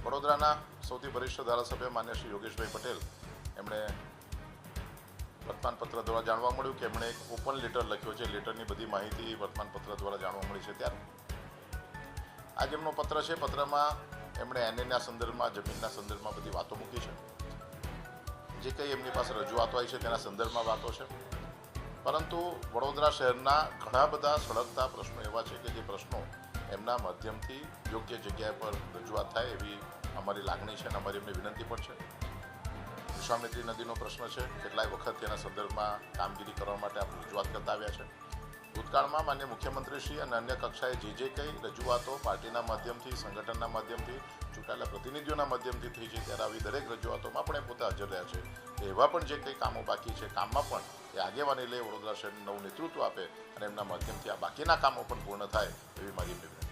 વડોદરાના સૌથી વરિષ્ઠ ધારાસભ્ય માન્ય શ્રી યોગેશભાઈ પટેલ એમણે વર્તમાનપત્ર દ્વારા જાણવા મળ્યું કે એમણે એક ઓપન લેટર લખ્યો છે. લેટરની બધી માહિતી વર્તમાનપત્ર દ્વારા જાણવા મળી છે. ત્યારે આ જેમનો પત્ર છે, પત્રમાં એમણે એનએના સંદર્ભમાં, જમીનના સંદર્ભમાં બધી વાતો મૂકી છે. જે કંઈ એમની પાસે રજૂઆતો આવી છે તેના સંદર્ભમાં વાતો છે. પરંતુ વડોદરા શહેરના ઘણા બધા સળગતા પ્રશ્નો એવા છે કે જે પ્રશ્નો એમના માધ્યમથી યોગ્ય જગ્યાએ પર રજૂઆત થાય એવી અમારી લાગણી છે અને અમારી એમની વિનંતી પણ છે. વિશ્વામિત્રી નદીનો પ્રશ્ન છે. કેટલાય વખત તેના સંદર્ભમાં કામગીરી કરવા માટે આપણે રજૂઆત કરતા આવ્યા છે. ભૂતકાળમાં માન્ય મુખ્યમંત્રીશ્રી અને અન્ય કક્ષાએ જે કંઈ રજૂઆતો પાર્ટીના માધ્યમથી, સંગઠનના માધ્યમથી, ચૂંટાયેલા પ્રતિનિધિઓના માધ્યમથી થઈ છે ત્યારે આવી દરેક રજૂઆતોમાં પણ એ પોતે હાજર રહ્યા છે. એવા પણ જે કંઈ કામો બાકી છે, કામમાં પણ એ આગેવાની લઈ વડોદરા શહેરનું નવું નેતૃત્વ આપે અને એમના માધ્યમથી આ બાકીના કામો પણ પૂર્ણ થાય એવી મારી વિનંતી.